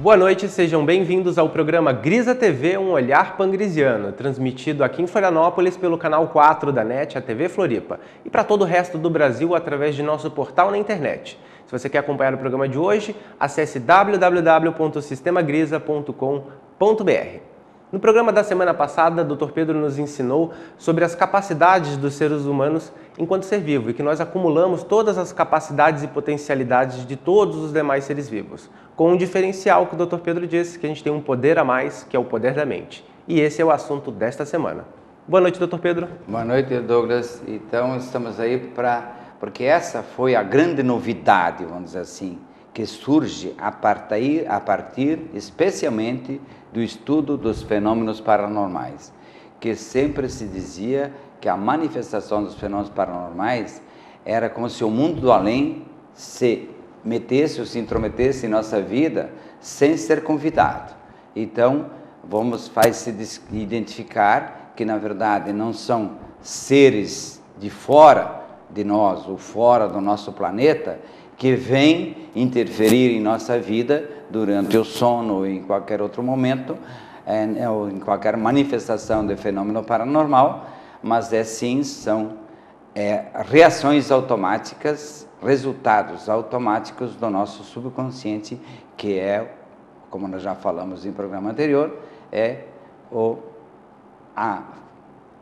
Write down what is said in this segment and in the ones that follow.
Boa noite, sejam bem-vindos ao programa Grisa TV, um olhar pangrisiano, transmitido aqui em Florianópolis pelo canal 4 da NET, a TV Floripa, e para todo o resto do Brasil através de nosso portal na internet. Se você quer acompanhar o programa de hoje, acesse www.sistemagrisa.com.br. No programa da semana passada, Dr. Pedro nos ensinou sobre as capacidades dos seres humanos enquanto ser vivo e que nós acumulamos todas as capacidades e potencialidades de todos os demais seres vivos, com um diferencial que o Dr. Pedro disse, que a gente tem um poder a mais, que é o poder da mente. E esse é o assunto desta semana. Boa noite, Dr. Pedro. Boa noite, Douglas. Então, estamos aí porque essa foi a grande novidade, vamos dizer assim, que surge a partir especialmente do estudo dos fenômenos paranormais, que sempre se dizia que a manifestação dos fenômenos paranormais era como se o mundo do além se metesse ou se intrometesse em nossa vida sem ser convidado. Então, faz-se identificar que, na verdade, não são seres de fora de nós ou fora do nosso planeta que vêm interferir em nossa vida durante o sono ou em qualquer outro momento, ou em qualquer manifestação de fenômeno paranormal, mas são reações automáticas, resultados automáticos do nosso subconsciente, que como nós já falamos em programa anterior, a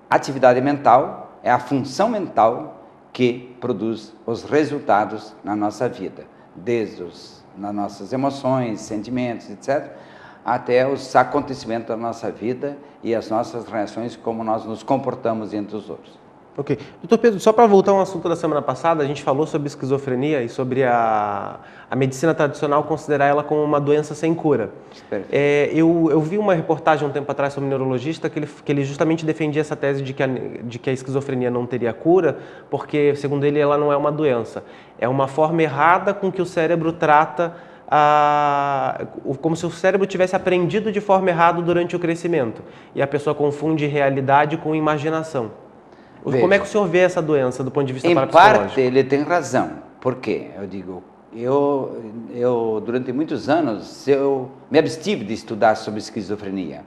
atividade mental, é a função mental que produz os resultados na nossa vida, desde nas nossas emoções, sentimentos, etc., até os acontecimentos da nossa vida e as nossas reações, como nós nos comportamos entre os outros. Ok. Doutor Pedro, só para voltar ao assunto da semana passada, a gente falou sobre esquizofrenia e sobre a medicina tradicional considerar ela como uma doença sem cura. Eu vi uma reportagem um tempo atrás sobre um neurologista que ele justamente defendia essa tese de que a esquizofrenia não teria cura, porque, segundo ele, ela não é uma doença. É uma forma errada com que o cérebro trata, como se o cérebro tivesse aprendido de forma errada durante o crescimento. E a pessoa confunde realidade com imaginação. Veja, como é que o senhor vê essa doença do ponto de vista parapsicológico? Em parte ele tem razão. Por quê? Eu durante muitos anos eu me abstive de estudar sobre esquizofrenia,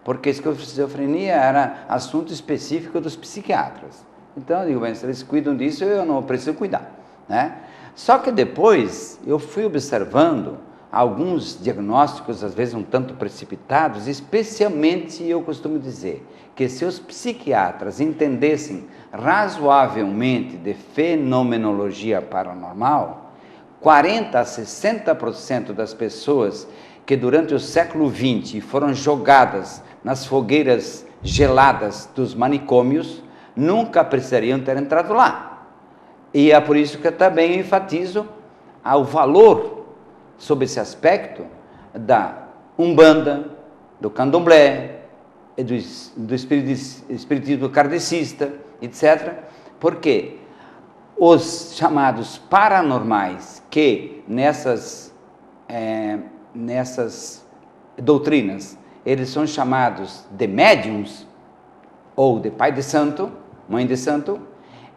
porque a esquizofrenia era assunto específico dos psiquiatras. Então eu digo, bem, se eles cuidam disso, eu não preciso cuidar, né? Só que depois eu fui observando alguns diagnósticos, às vezes um tanto precipitados, especialmente eu costumo dizer que se os psiquiatras entendessem razoavelmente de fenomenologia paranormal, 40% a 60% das pessoas que durante o século XX foram jogadas nas fogueiras geladas dos manicômios nunca precisariam ter entrado lá. E é por isso que eu também enfatizo o valor sobre esse aspecto da Umbanda, do Candomblé, do espiritismo kardecista, etc., porque os chamados paranormais, que nessas doutrinas, eles são chamados de médiums, ou de pai de santo, mãe de santo,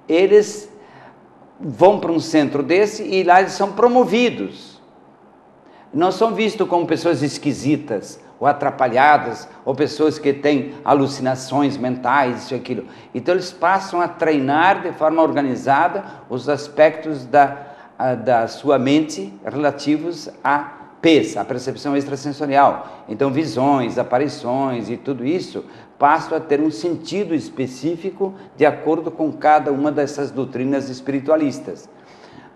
eles vão para um centro desse e lá eles são promovidos. Não são vistos como pessoas esquisitas, ou atrapalhadas, ou pessoas que têm alucinações mentais, isso e aquilo. Então eles passam a treinar de forma organizada os aspectos da sua mente relativos à PES, a percepção extrasensorial. Então visões, aparições e tudo isso passam a ter um sentido específico de acordo com cada uma dessas doutrinas espiritualistas.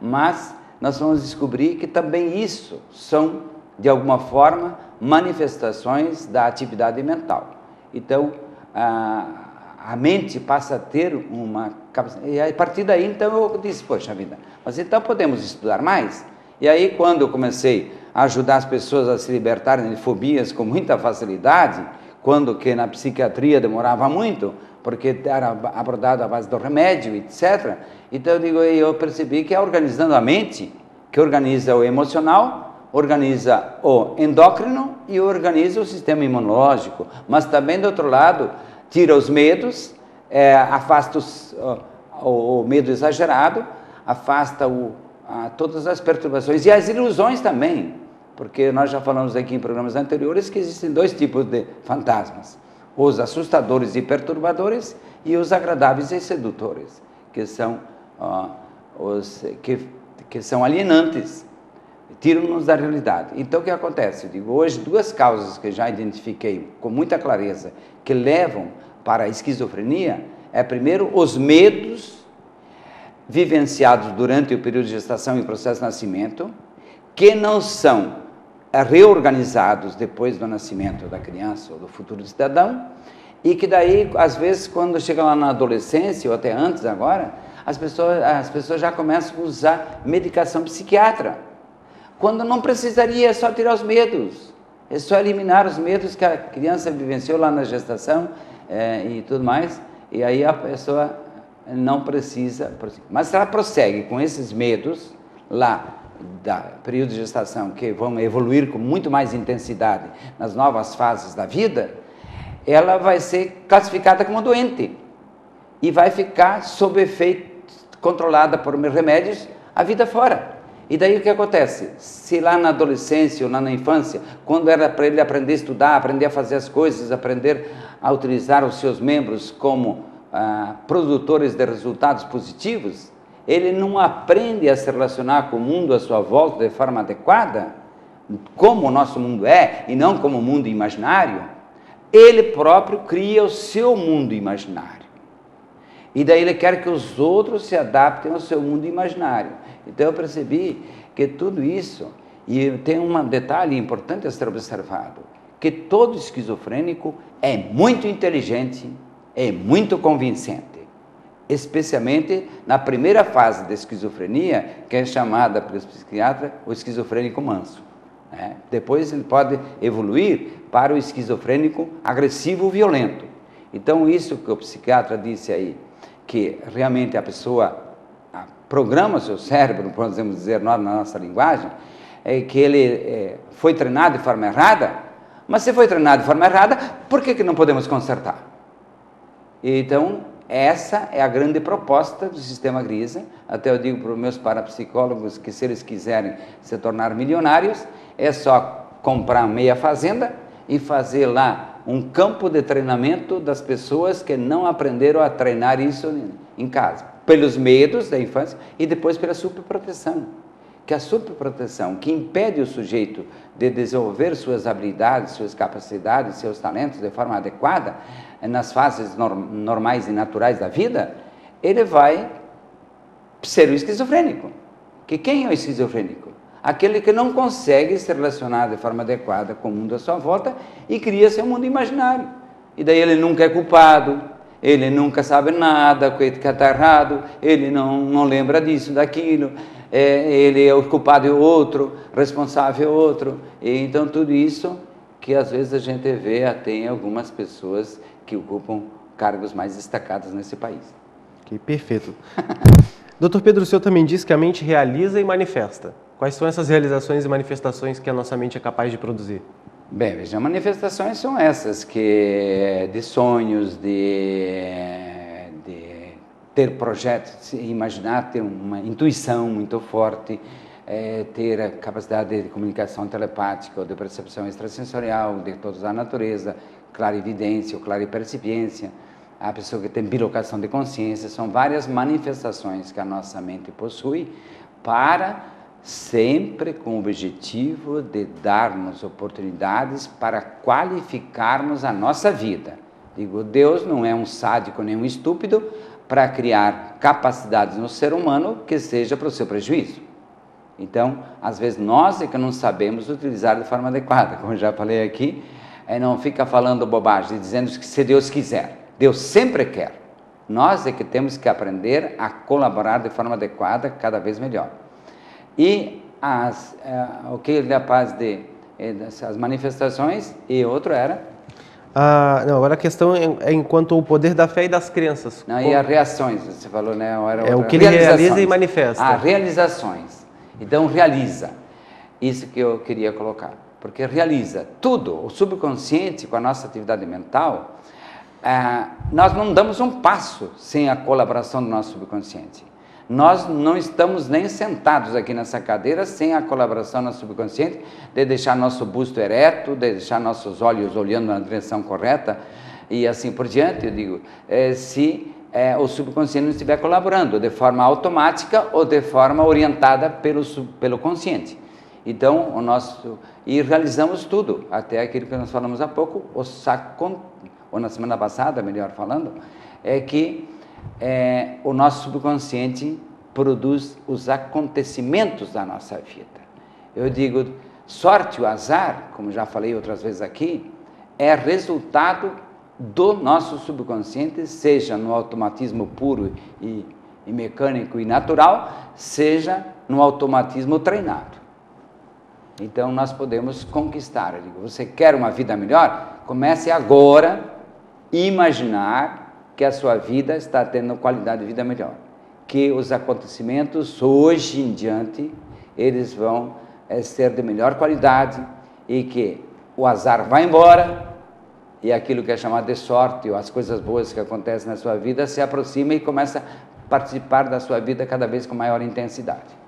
Mas nós vamos descobrir que também isso são, de alguma forma, manifestações da atividade mental. Então, a mente passa a ter uma capacidade. E a partir daí, então, eu disse, poxa vida, mas então podemos estudar mais? E aí, quando eu comecei a ajudar as pessoas a se libertarem de fobias com muita facilidade, quando que na psiquiatria demorava muito, porque era abordado à base do remédio, etc. Então eu percebi que é organizando a mente, que organiza o emocional, organiza o endócrino e organiza o sistema imunológico, mas também do outro lado tira os medos, afasta o medo exagerado, afasta todas as perturbações e as ilusões também, porque nós já falamos aqui em programas anteriores que existem dois tipos de fantasmas, os assustadores e perturbadores e os agradáveis e sedutores, que são os que são alienantes, tiram-nos da realidade. Então, o que acontece? Eu digo, hoje, duas causas que já identifiquei com muita clareza que levam para a esquizofrenia é, primeiro, os medos vivenciados durante o período de gestação e processo de nascimento, que não são reorganizados depois do nascimento da criança ou do futuro cidadão, e que daí, às vezes, quando chega lá na adolescência, ou até antes agora, as pessoas já começam a usar medicação psiquiátrica, quando não precisaria, é só tirar os medos, é só eliminar os medos que a criança vivenciou lá na gestação e tudo mais, e aí a pessoa não precisa. Mas se ela prossegue com esses medos lá da período de gestação, que vão evoluir com muito mais intensidade nas novas fases da vida, ela vai ser classificada como doente e vai ficar sob efeito, controlada por remédios a vida fora. E daí o que acontece? Se lá na adolescência ou lá na infância, quando era para ele aprender a estudar, aprender a fazer as coisas, aprender a utilizar os seus membros como produtores de resultados positivos, ele não aprende a se relacionar com o mundo à sua volta de forma adequada, como o nosso mundo é, e não como o mundo imaginário, ele próprio cria o seu mundo imaginário. E daí ele quer que os outros se adaptem ao seu mundo imaginário. Então eu percebi que tudo isso, e tem um detalhe importante a ser observado, que todo esquizofrênico é muito inteligente, é muito convincente, especialmente na primeira fase da esquizofrenia, que é chamada pelos psiquiatras o esquizofrênico manso. Depois ele pode evoluir para o esquizofrênico agressivo violento. Então isso que o psiquiatra disse aí, que realmente a pessoa programa seu cérebro, podemos dizer na nossa linguagem, é que ele foi treinado de forma errada, mas se foi treinado de forma errada, por que não podemos consertar? Então, essa é a grande proposta do sistema Grisa. Até eu digo para os meus parapsicólogos que se eles quiserem se tornar milionários, é só comprar meia fazenda e fazer lá um campo de treinamento das pessoas que não aprenderam a treinar isso em casa, pelos medos da infância e depois pela superproteção. Que a superproteção, que impede o sujeito de desenvolver suas habilidades, suas capacidades, seus talentos de forma adequada, nas fases normais e naturais da vida, ele vai ser o esquizofrênico. Que quem é o esquizofrênico? Aquele que não consegue se relacionar de forma adequada com o mundo à sua volta e cria seu mundo imaginário. E daí ele nunca é culpado, ele nunca sabe nada, que está errado, ele não lembra disso, daquilo, ele é o culpado é outro, responsável é outro. E então tudo isso que às vezes a gente vê até em algumas pessoas que ocupam cargos mais destacados nesse país. Que perfeito. Dr. Pedro, o senhor também diz que a mente realiza e manifesta. Quais são essas realizações e manifestações que a nossa mente é capaz de produzir? Bem, veja, manifestações são essas, que de sonhos, de ter projetos, imaginar, ter uma intuição muito forte, ter a capacidade de comunicação telepática ou de percepção extrasensorial de toda a natureza, clarividência ou claripercipiência, a pessoa que tem bilocação de consciência, são várias manifestações que a nossa mente possui para sempre com o objetivo de dar-nos oportunidades para qualificarmos a nossa vida. Digo, Deus não é um sádico nem um estúpido para criar capacidades no ser humano que seja para o seu prejuízo. Então, às vezes nós é que não sabemos utilizar de forma adequada, como já falei aqui, não fica falando bobagem, dizendo que se Deus quiser, Deus sempre quer. Nós é que temos que aprender a colaborar de forma adequada, cada vez melhor. E o que ele é capaz as manifestações, e outro era? Não, agora a questão é enquanto o poder da fé e das crenças. Não, e as reações, você falou, né? É o que ele realiza e manifesta. Realizações. Então, realiza. Isso que eu queria colocar. Porque realiza tudo, o subconsciente, com a nossa atividade mental, nós não damos um passo sem a colaboração do nosso subconsciente. Nós não estamos nem sentados aqui nessa cadeira sem a colaboração nosso subconsciente, de deixar nosso busto ereto, de deixar nossos olhos olhando na direção correta e assim por diante. Eu digo, se o subconsciente não estiver colaborando de forma automática ou de forma orientada pelo consciente. Então, e realizamos tudo, até aquilo que nós falamos há pouco, ou na semana passada, melhor falando, é que o nosso subconsciente produz os acontecimentos da nossa vida. Eu digo, sorte, o azar, como já falei outras vezes aqui, é resultado do nosso subconsciente, seja no automatismo puro e mecânico e natural, seja no automatismo treinado. Então, nós podemos conquistar. Eu digo, você quer uma vida melhor? Comece agora a imaginar que a sua vida está tendo qualidade de vida melhor. Que os acontecimentos, hoje em diante, eles vão ser de melhor qualidade e que o azar vai embora e aquilo que é chamado de sorte, ou as coisas boas que acontecem na sua vida, se aproxima e começa a participar da sua vida cada vez com maior intensidade.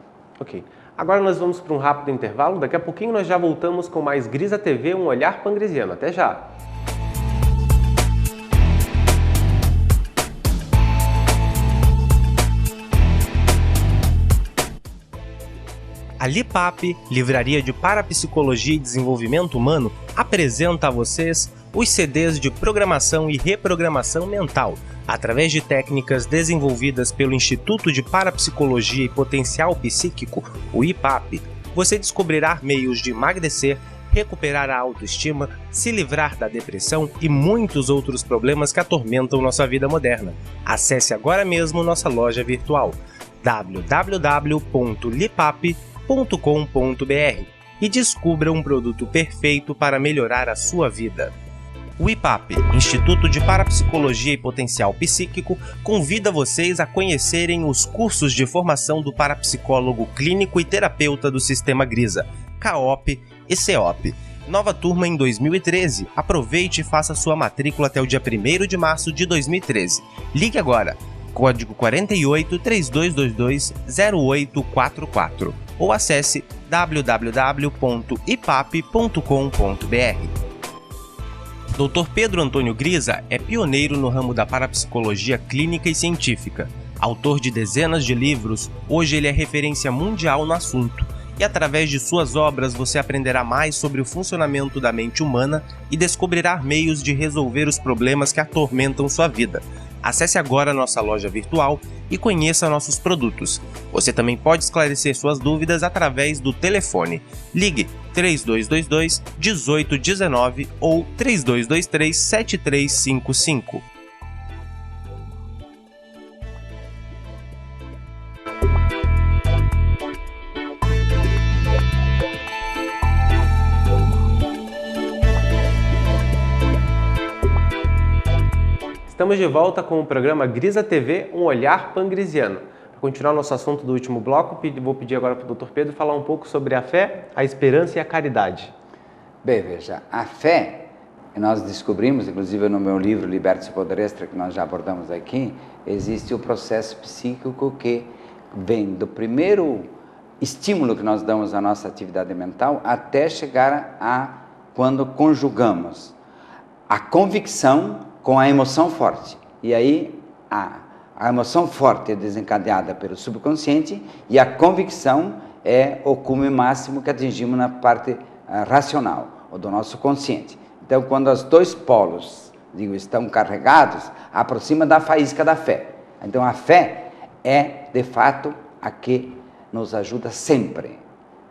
Ok. Agora nós vamos para um rápido intervalo. Daqui a pouquinho nós já voltamos com mais Grisa TV, um olhar pangresiano. Até já! A Lipap, Livraria de Parapsicologia e Desenvolvimento Humano, apresenta a vocês os CDs de programação e reprogramação mental, através de técnicas desenvolvidas pelo Instituto de Parapsicologia e Potencial Psíquico, o IPAP. Você descobrirá meios de emagrecer, recuperar a autoestima, se livrar da depressão e muitos outros problemas que atormentam nossa vida moderna. Acesse agora mesmo nossa loja virtual www.lipap.com.br e descubra um produto perfeito para melhorar a sua vida. O IPAP, Instituto de Parapsicologia e Potencial Psíquico, convida vocês a conhecerem os cursos de formação do parapsicólogo clínico e terapeuta do Sistema Grisa, CAOP e CEOP. Nova turma em 2013. Aproveite e faça sua matrícula até o dia 1º de março de 2013. Ligue agora, código 48 3222 0844 ou acesse www.ipap.com.br. Dr. Pedro Antônio Grisa é pioneiro no ramo da parapsicologia clínica e científica. Autor de dezenas de livros, hoje ele é referência mundial no assunto. E através de suas obras você aprenderá mais sobre o funcionamento da mente humana e descobrirá meios de resolver os problemas que atormentam sua vida. Acesse agora nossa loja virtual e conheça nossos produtos. Você também pode esclarecer suas dúvidas através do telefone. Ligue 3222 1819 ou 3223 7355. Estamos de volta com o programa Grisa TV, um olhar pangresiano. Para continuar nosso assunto do último bloco, vou pedir agora para o Dr. Pedro falar um pouco sobre a fé, a esperança e a caridade. Bem, veja, a fé, nós descobrimos, inclusive no meu livro Liberte-se Poder Extra, que nós já abordamos aqui, existe o processo psíquico que vem do primeiro estímulo que nós damos à nossa atividade mental até chegar a quando conjugamos a convicção com a emoção forte. E aí a emoção forte é desencadeada pelo subconsciente e a convicção é o cume máximo que atingimos na parte racional, ou do nosso consciente. Então, quando os dois polos, estão carregados, aproxima da faísca da fé. Então, a fé é, de fato, a que nos ajuda sempre.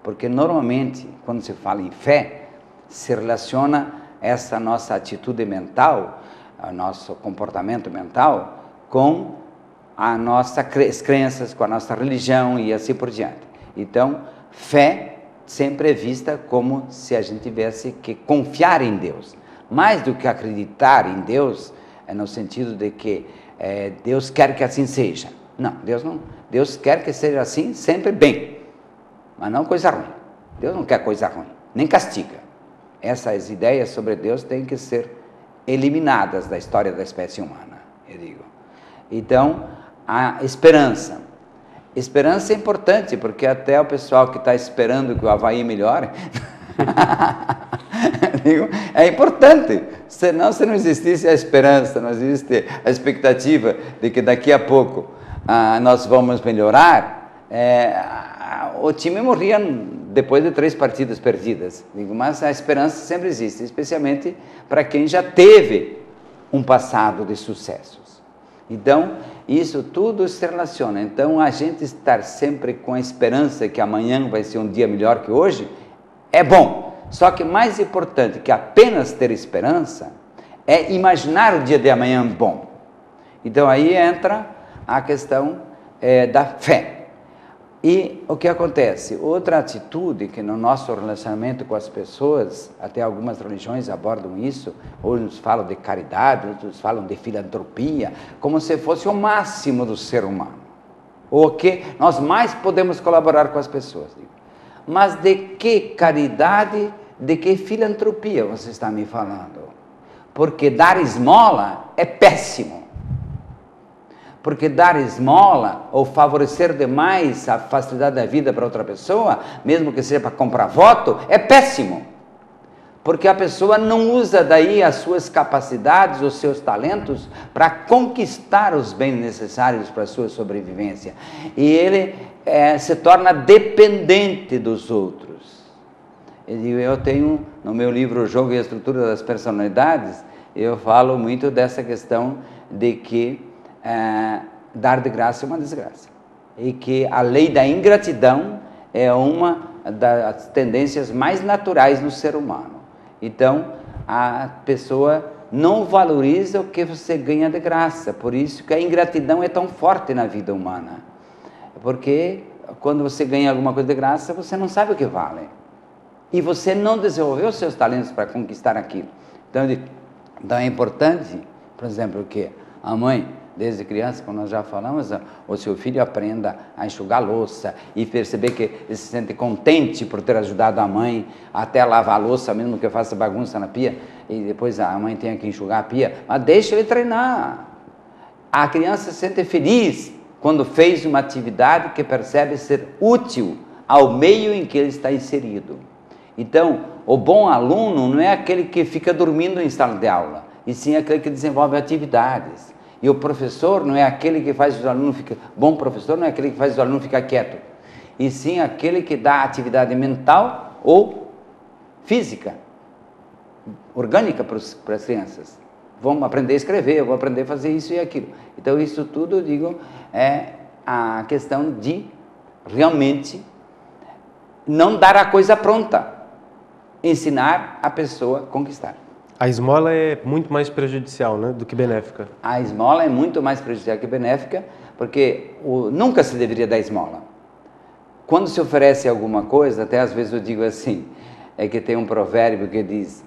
Porque, normalmente, quando se fala em fé, se relaciona essa nossa atitude mental, o nosso comportamento mental, com as nossas crenças, com a nossa religião e assim por diante. Então, fé sempre é vista como se a gente tivesse que confiar em Deus. Mais do que acreditar em Deus, é no sentido de que Deus quer que assim seja. Não, Deus quer que seja assim sempre bem, mas não coisa ruim. Deus não quer coisa ruim, nem castiga. Essas ideias sobre Deus têm que ser eliminadas da história da espécie humana, eu digo. Então, a esperança Esperança é importante, porque até o pessoal que está esperando que o Avaí melhore, é importante. Senão, se não existisse a esperança, não existe a expectativa de que daqui a pouco nós vamos melhorar, o time morria depois de 3 partidas perdidas. Mas a esperança sempre existe, especialmente para quem já teve um passado de sucessos. Então, isso tudo se relaciona. Então, a gente estar sempre com a esperança que amanhã vai ser um dia melhor que hoje, é bom. Só que mais importante que apenas ter esperança é imaginar o dia de amanhã bom. Então, aí entra a questão da fé. E o que acontece? Outra atitude que no nosso relacionamento com as pessoas, até algumas religiões abordam isso, uns falam de caridade, outros falam de filantropia, como se fosse o máximo do ser humano. O que nós mais podemos colaborar com as pessoas. Mas de que caridade, de que filantropia você está me falando? Porque dar esmola é péssimo. Porque dar esmola ou favorecer demais a facilidade da vida para outra pessoa, mesmo que seja para comprar voto, é péssimo. Porque a pessoa não usa daí as suas capacidades, os seus talentos para conquistar os bens necessários para a sua sobrevivência. E ele se torna dependente dos outros. Eu tenho, no meu livro O Jogo e a Estrutura das Personalidades, eu falo muito dessa questão de que dar de graça é uma desgraça. E que a lei da ingratidão é uma das tendências mais naturais no ser humano. Então, a pessoa não valoriza o que você ganha de graça. Por isso que a ingratidão é tão forte na vida humana. Porque quando você ganha alguma coisa de graça, você não sabe o que vale. E você não desenvolveu seus talentos para conquistar aquilo. Então é importante, por exemplo, que a mãe, desde criança, como nós já falamos, o seu filho aprenda a enxugar louça e perceber que ele se sente contente por ter ajudado a mãe até lavar a louça, mesmo que faça bagunça na pia, e depois a mãe tenha que enxugar a pia, mas deixa ele treinar. A criança se sente feliz quando fez uma atividade que percebe ser útil ao meio em que ele está inserido. Então, o bom aluno não é aquele que fica dormindo em sala de aula, e sim aquele que desenvolve atividades. E o professor não é aquele que faz o aluno ficar... Bom professor não é aquele que faz o aluno ficar quieto, e sim aquele que dá atividade mental ou física, orgânica para as crianças. Vamos aprender a escrever, vou aprender a fazer isso e aquilo. Então, isso tudo, eu digo, é a questão de realmente não dar a coisa pronta, ensinar a pessoa a conquistar. A esmola é muito mais prejudicial, né, do que benéfica. A esmola é muito mais prejudicial que benéfica, porque nunca se deveria dar esmola. Quando se oferece alguma coisa, até às vezes eu digo assim, é que tem um provérbio que diz,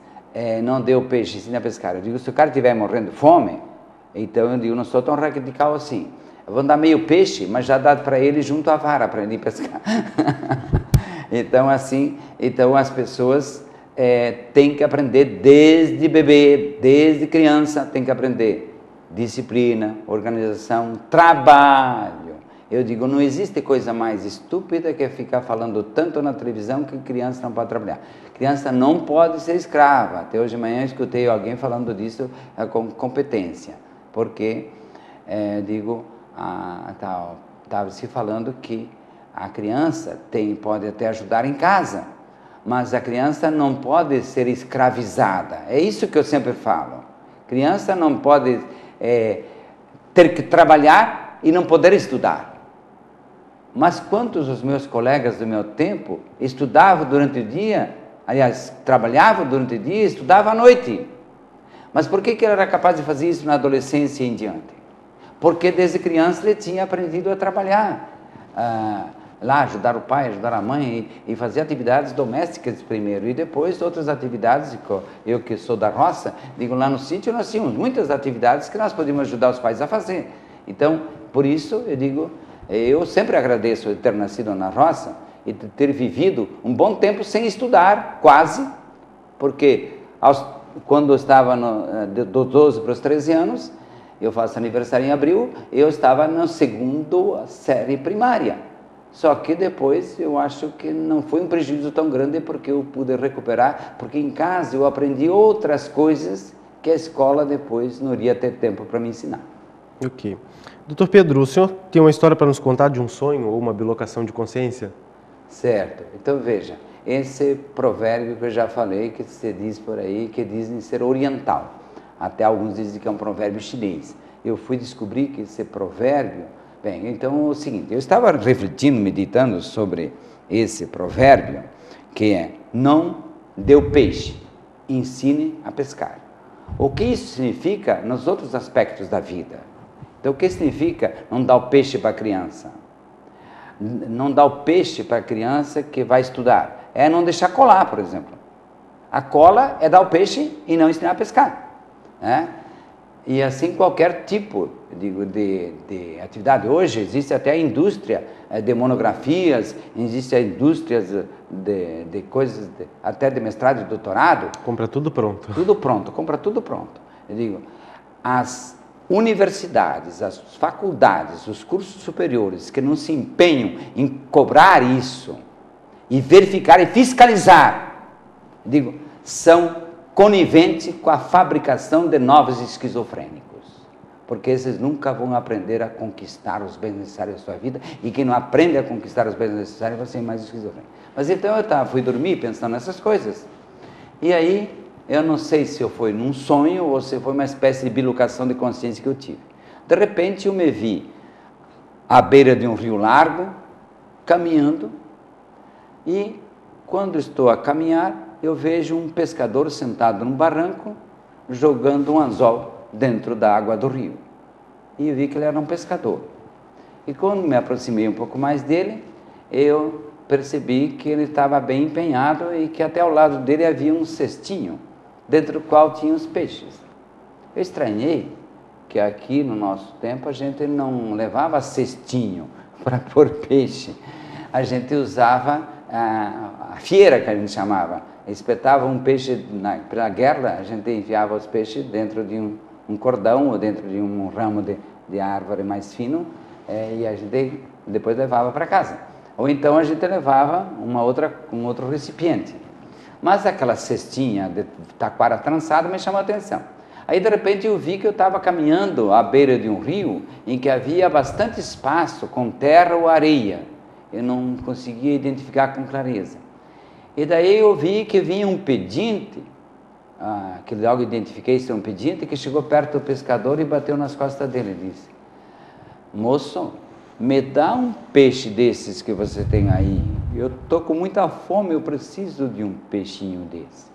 não dê o peixe, ensina a pescar. Eu digo, se o cara estiver morrendo de fome, então eu digo, não sou tão radical assim. Eu vou dar meio peixe, mas já dá para ele junto à vara, para ele ir pescar. Então, assim, as pessoas têm que aprender desde bebê, desde criança, tem que aprender disciplina, organização, trabalho. Eu digo, não existe coisa mais estúpida que ficar falando tanto na televisão que criança não pode trabalhar. Criança não pode ser escrava. Até hoje de manhã eu escutei alguém falando disso com competência, porque, estava se falando que a criança pode até ajudar em casa, mas a criança não pode ser escravizada. É isso que eu sempre falo. Criança não pode ter que trabalhar e não poder estudar. Mas quantos dos meus colegas do meu tempo estudavam durante o dia, aliás, trabalhavam durante o dia e estudavam à noite? Mas por que ele era capaz de fazer isso na adolescência e em diante? Porque desde criança ele tinha aprendido a trabalhar. Lá, ajudar o pai, ajudar a mãe e fazer atividades domésticas primeiro e depois outras atividades. Eu que sou da roça, digo, lá no sítio nós tínhamos muitas atividades que nós podíamos ajudar os pais a fazer. Então, por isso eu digo, eu sempre agradeço de ter nascido na roça e de ter vivido um bom tempo sem estudar, quase, porque quando eu estava dos 12 para os 13 anos, eu faço aniversário em abril, eu estava na segunda série primária. Só que depois eu acho que não foi um prejuízo tão grande porque eu pude recuperar, porque em casa eu aprendi outras coisas que a escola depois não iria ter tempo para me ensinar. Ok. Doutor Pedro, o senhor tem uma história para nos contar de um sonho ou uma bilocação de consciência? Certo. Então veja, esse provérbio que eu já falei, que se diz por aí, que dizem ser oriental. Até alguns dizem que é um provérbio chinês. Eu fui descobrir que esse provérbio... Bem, então é o seguinte, eu estava refletindo, meditando sobre esse provérbio, que é: não dê o peixe, ensine a pescar. O que isso significa nos outros aspectos da vida? Então, o que significa não dar o peixe para a criança? Não dar o peixe para a criança que vai estudar. É não deixar colar, por exemplo. A cola é dar o peixe e não ensinar a pescar, né? E assim qualquer tipo de atividade. Hoje existe até a indústria de monografias, existe a indústria de coisas, até de mestrado e doutorado. Compra tudo pronto. Tudo pronto, compra tudo pronto. Eu digo, as universidades, as faculdades, os cursos superiores que não se empenham em cobrar isso e verificar e fiscalizar, digo, são coniventes com a fabricação de novos esquizofrênicos, porque esses nunca vão aprender a conquistar os bens necessários da sua vida, e quem não aprende a conquistar os bens necessários vai ser mais esquizofrênico. Mas então eu fui dormir pensando nessas coisas, e aí eu não sei se eu fui num sonho ou se foi uma espécie de bilocação de consciência que eu tive. De repente eu me vi à beira de um rio largo, caminhando, e quando estou a caminhar, eu vejo um pescador sentado num barranco, jogando um anzol dentro da água do rio. E eu vi que ele era um pescador. E quando me aproximei um pouco mais dele, eu percebi que ele estava bem empenhado e que até ao lado dele havia um cestinho, dentro do qual tinha os peixes. Eu estranhei que aqui no nosso tempo a gente não levava cestinho para pôr peixe. A gente usava a fieira, que a gente chamava. Espetava um peixe pela guerra, a gente enfiava os peixes dentro de um cordão ou dentro de um ramo de árvore mais fino, e a gente depois levava para casa. Ou então a gente levava um outro recipiente. Mas aquela cestinha de taquara trançada me chamou a atenção. Aí de repente eu vi que eu estava caminhando à beira de um rio em que havia bastante espaço com terra ou areia. Eu não conseguia identificar com clareza. E daí eu vi que vinha um pedinte, que logo identifiquei ser um pedinte, que chegou perto do pescador e bateu nas costas dele e disse: moço, me dá um peixe desses que você tem aí, eu estou com muita fome, eu preciso de um peixinho desse.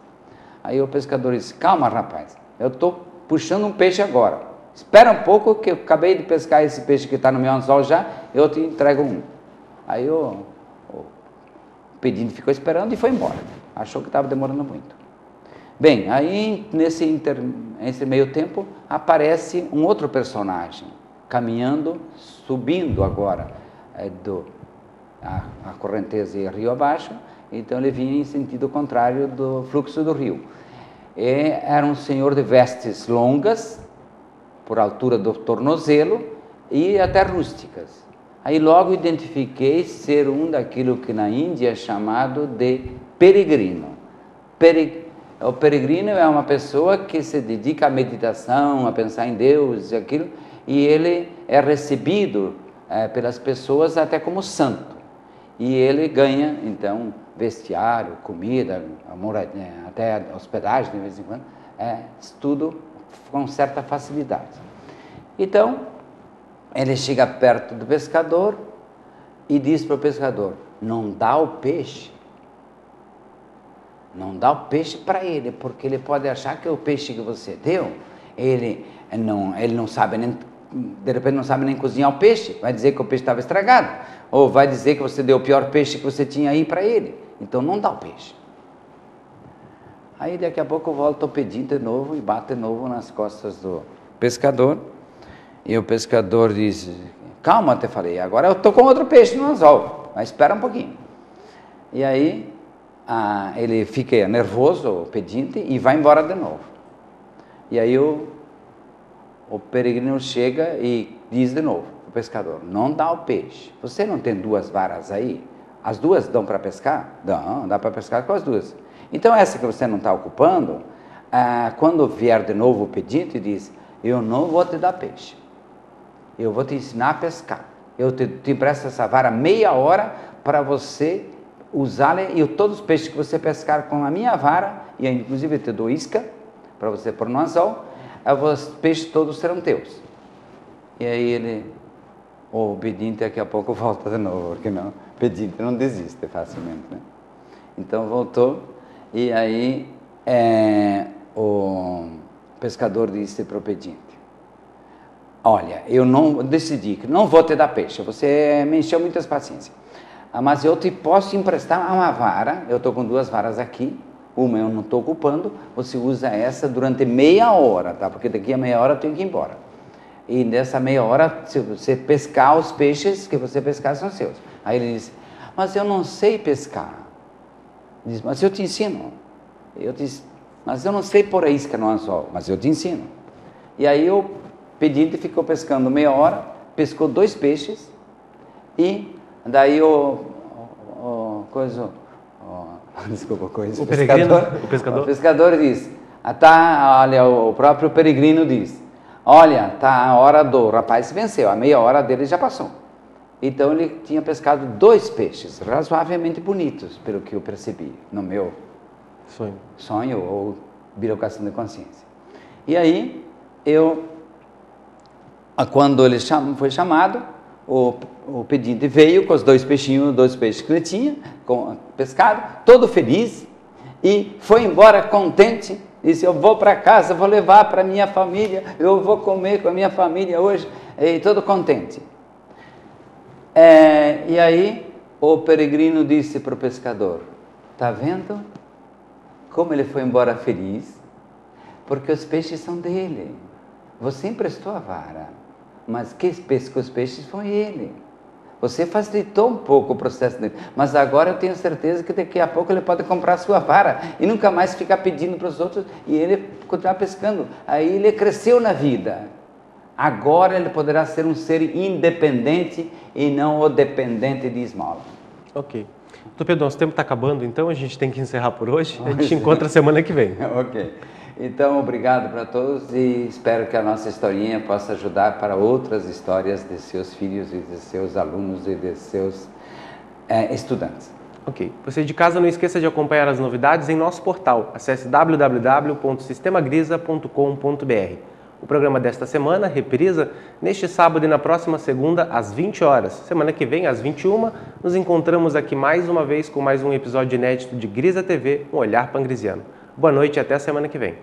Aí o pescador disse: calma, rapaz, eu estou puxando um peixe agora, espera um pouco que eu acabei de pescar esse peixe que está no meu anzol já, eu te entrego um. Aí o pedinte ficou esperando e foi embora, achou que estava demorando muito. Bem, aí nesse meio tempo aparece um outro personagem, caminhando, subindo agora a correnteza e rio abaixo, então ele vinha em sentido contrário do fluxo do rio. E era um senhor de vestes longas, por altura do tornozelo, e até rústicas. Aí logo identifiquei ser um daquilo que na Índia é chamado de peregrino. O peregrino é uma pessoa que se dedica à meditação, a pensar em Deus e aquilo, e ele é recebido pelas pessoas até como santo. E ele ganha, então, vestiário, comida, até hospedagem de vez em quando, tudo com certa facilidade. Então, ele chega perto do pescador e diz para o pescador: não dá o peixe. Não dá o peixe para ele, porque ele pode achar que o peixe que você deu, ele não sabe nem, de repente não sabe nem cozinhar o peixe, vai dizer que o peixe estava estragado, ou vai dizer que você deu o pior peixe que você tinha aí para ele, então não dá o peixe. Aí daqui a pouco volta o pedinte de novo e bate de novo nas costas do pescador, e o pescador diz: calma, te falei, agora eu estou com outro peixe no anzol, mas espera um pouquinho. E aí ele fica nervoso, o pedinte, e vai embora de novo. E aí o o peregrino chega e diz de novo, o pescador, não dá o peixe. Você não tem 2 varas aí? As 2 dão para pescar? Dá para pescar com as 2. Então essa que você não está ocupando, quando vier de novo o pedinte, diz, eu não vou te dar peixe. Eu vou te ensinar a pescar. Eu te empresto essa vara meia hora para você usá-la e todos os peixes que você pescar com a minha vara, e inclusive eu te dou isca para você pôr no anzol, os peixes todos serão teus. E aí o pedinte daqui a pouco volta de novo, porque o pedinte não desiste facilmente, né? Então voltou, e aí o pescador disse para o pedinte, olha, eu não decidi que não vou te dar peixe, você me encheu muitas paciências, mas eu te posso emprestar uma vara, eu estou com 2 varas aqui, uma eu não estou ocupando, você usa essa durante meia hora, tá? Porque daqui a meia hora eu tenho que ir embora. E nessa meia hora, se você pescar, os peixes que você pescar são seus. Aí ele disse, mas eu não sei pescar. Diz, mas eu te ensino. Eu disse, mas eu não sei pôr a isca no anzol, mas eu te ensino. E aí o pedinte ficou pescando meia hora, pescou 2 peixes, e daí o pescador diz, olha, o próprio peregrino diz, olha, tá a hora do rapaz venceu, a meia hora dele já passou. Então ele tinha pescado 2 peixes, razoavelmente bonitos, pelo que eu percebi, no meu sonho ou bilocação de consciência. E aí, quando ele foi chamado, o pedinte veio com os 2 peixinhos, 2 peixes que ele tinha, pescado, todo feliz, e foi embora contente, disse, eu vou para casa, vou levar para minha família, eu vou comer com a minha família hoje, e todo contente. E aí o peregrino disse para o pescador, está vendo como ele foi embora feliz? Porque os peixes são dele, você emprestou a vara, mas quem pescou os peixes foi ele. Você facilitou um pouco o processo dele, mas agora eu tenho certeza que daqui a pouco ele pode comprar a sua vara e nunca mais ficar pedindo para os outros e ele continuar pescando. Aí ele cresceu na vida. Agora ele poderá ser um ser independente e não o dependente de esmola. Ok. Doutor Pedro, nosso tempo está acabando, então a gente tem que encerrar por hoje. A gente encontra semana que vem. Ok. Então, obrigado para todos e espero que a nossa historinha possa ajudar para outras histórias de seus filhos e de seus alunos e de seus estudantes. Ok. Você de casa não esqueça de acompanhar as novidades em nosso portal. Acesse www.sistemagrisa.com.br. O programa desta semana reprisa neste sábado e na próxima segunda às 20 horas. Semana que vem, às 21, nos encontramos aqui mais uma vez com mais um episódio inédito de Grisa TV, um olhar pangrisiano. Boa noite e até a semana que vem.